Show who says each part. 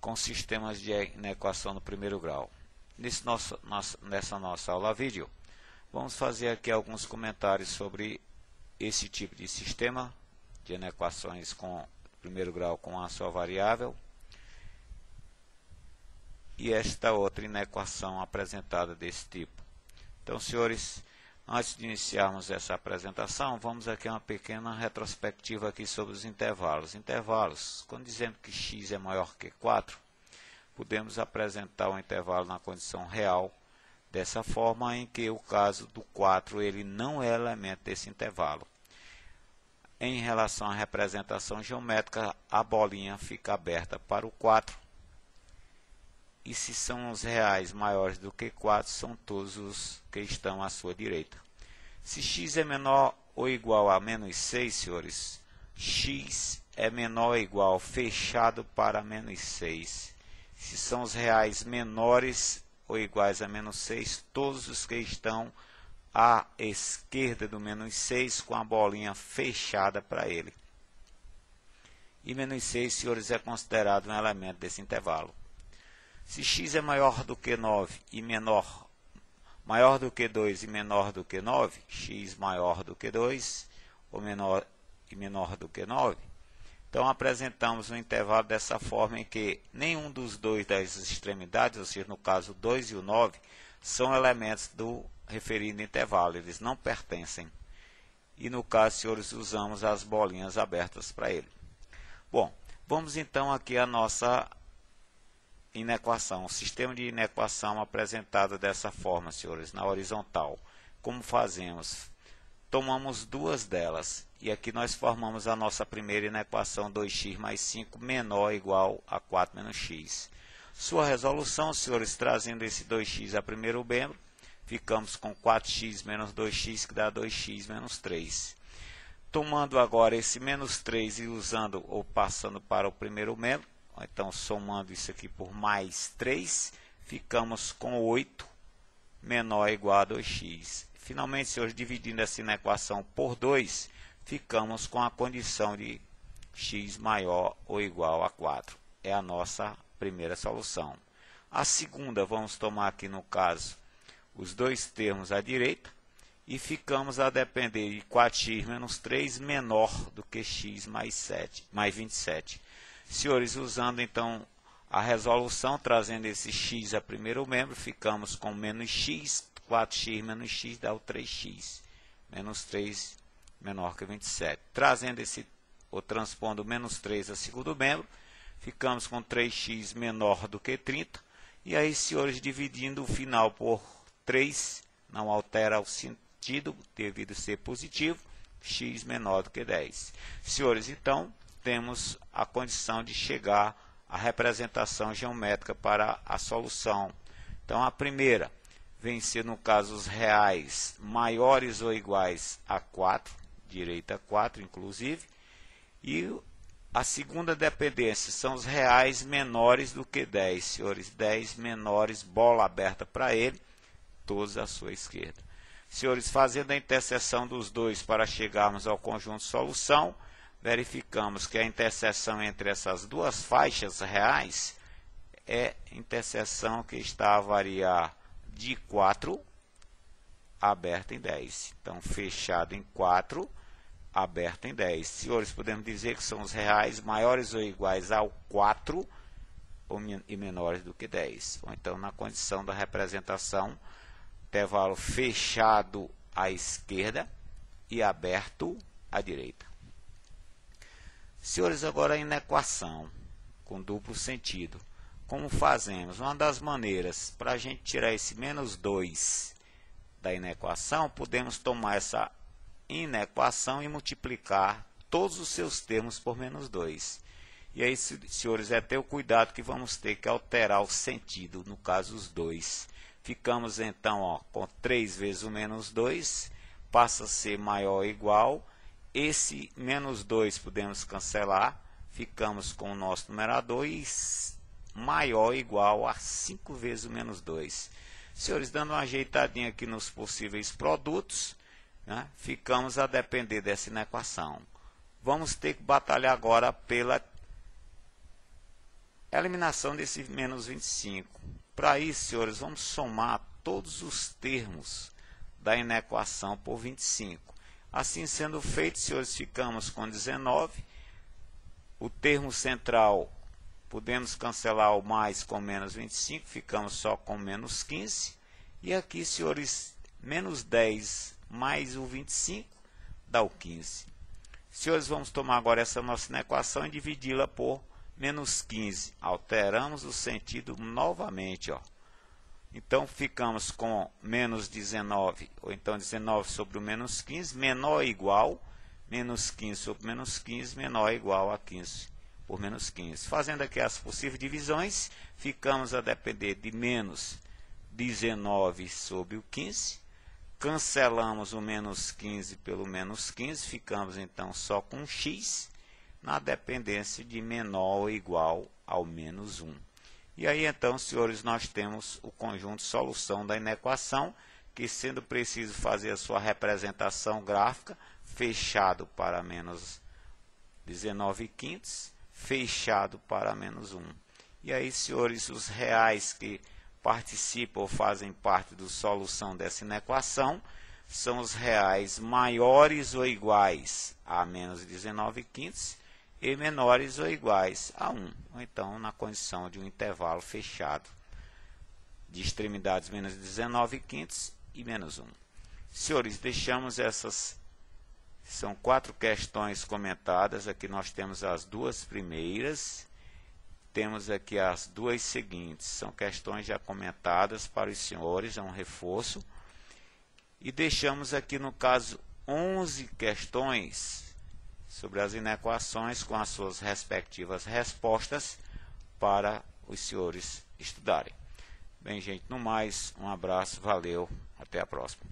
Speaker 1: com sistemas de inequação no primeiro grau. Nessa nossa aula vídeo, vamos fazer aqui alguns comentários sobre esse tipo de sistema de inequações com primeiro grau com a sua variável e esta outra inequação apresentada desse tipo. Então, senhores, antes de iniciarmos essa apresentação, vamos aqui a uma pequena retrospectiva aqui sobre os intervalos. Intervalos, quando dizemos que x é maior que 4, podemos apresentar o intervalo na condição real, dessa forma em que o caso do 4 ele não é elemento desse intervalo. Em relação à representação geométrica, a bolinha fica aberta para o 4. E se são os reais maiores do que 4, são todos os que estão à sua direita. Se x é menor ou igual a menos 6, senhores, x é menor ou igual fechado para menos 6. Se são os reais menores ou iguais a menos 6, todos os que estão à esquerda do menos 6 com a bolinha fechada para ele. E menos 6, senhores, é considerado um elemento desse intervalo. Se x é maior do que 9 e maior do que 2 e menor do que 9, x maior do que 2 ou menor do que 9, então apresentamos um intervalo dessa forma em que nenhum dos dois das extremidades, ou seja, no caso 2 e o 9, são elementos do referido intervalo, eles não pertencem. E no caso, senhores, usamos as bolinhas abertas para ele. Bom, vamos então aqui à nossa inequação, o sistema de inequação apresentado dessa forma, senhores, na horizontal. Como fazemos? Tomamos duas delas e aqui nós formamos a nossa primeira inequação, 2x mais 5 menor ou igual a 4 menos x. Sua resolução, senhores, trazendo esse 2x a primeiro membro, ficamos com 4x menos 2x, que dá 2x menos 3. Tomando agora esse menos 3 e usando ou passando para o primeiro membro, então somando isso aqui por mais 3, ficamos com 8 menor ou igual a 2x. Finalmente, senhores, dividindo essa inequação por 2, ficamos com a condição de x maior ou igual a 4. É a nossa primeira solução. A segunda, vamos tomar aqui no caso os dois termos à direita e ficamos a depender de 4x menos 3 menor do que x mais 27. Senhores, usando então a resolução, trazendo esse x a primeiro membro, ficamos com menos x, 4x menos x dá o 3x, menos 3 menor que 27. Trazendo ou transpondo menos 3 a segundo membro, ficamos com 3x menor do que 30. E aí, senhores, dividindo o final por 3, não altera o sentido, devido a ser positivo, x menor do que 10. Senhores, então, temos a condição de chegar à representação geométrica para a solução. Então, a primeira vem ser, no caso, os reais maiores ou iguais a 4, direita 4, inclusive, e a segunda dependência são os reais menores do que 10, senhores, 10 menores, bola aberta para ele, todos à sua esquerda. Senhores, fazendo a interseção dos dois para chegarmos ao conjunto solução, verificamos que a interseção entre essas duas faixas reais é interseção que está a variar de 4 aberta em 10. Então, fechado em 4, aberto em 10. Senhores, podemos dizer que são os reais maiores ou iguais ao 4 e menores do que 10. Ou então, na condição da representação, intervalo fechado à esquerda e aberto à direita. Senhores, agora a inequação com duplo sentido. Como fazemos? Uma das maneiras para a gente tirar esse menos 2 da inequação, podemos tomar essa inequação e multiplicar todos os seus termos por menos 2. E aí, senhores, é ter o cuidado que vamos ter que alterar o sentido, no caso os dois. Ficamos então com 3 vezes o menos 2, passa a ser maior ou igual. Esse menos 2 podemos cancelar, ficamos com o nosso numerador e maior ou igual a 5 vezes o menos 2. Senhores, dando uma ajeitadinha aqui nos possíveis produtos, né, ficamos a depender dessa inequação. Vamos ter que batalhar agora pela eliminação desse menos 25. Para isso, senhores, vamos somar todos os termos da inequação por 25. Assim sendo feito, senhores, ficamos com 19. O termo central, podemos cancelar o mais com menos 25, ficamos só com menos 15. E aqui, senhores, menos 10 mais o 25 dá o 15. Senhores, vamos tomar agora essa nossa equação e dividi-la por menos 15. Alteramos o sentido novamente, ó. Então, ficamos com menos 19, ou então 19 sobre o menos 15, menor ou igual, menos 15 sobre menos 15, menor ou igual a 15 por menos 15. Fazendo aqui as possíveis divisões, ficamos a depender de menos 19 sobre o 15. Cancelamos o menos 15 pelo menos 15, ficamos então só com x, na dependência de menor ou igual ao menos 1. E aí então, senhores, nós temos o conjunto de solução da inequação, que sendo preciso fazer a sua representação gráfica, fechado para menos 19 quintos, fechado para menos 1. E aí, senhores, os reais que participam ou fazem parte da solução dessa inequação são os reais maiores ou iguais a menos 19 quintos e menores ou iguais a 1, ou então na condição de um intervalo fechado de extremidades menos 19 quintos e menos 1. Senhores, deixamos essas, são 4 questões comentadas, aqui nós temos as 2 primeiras, temos aqui as 2 seguintes, são questões já comentadas para os senhores, é um reforço, e deixamos aqui no caso 11 questões sobre as inequações com as suas respectivas respostas para os senhores estudarem. Bem, gente, no mais, um abraço, valeu, até a próxima.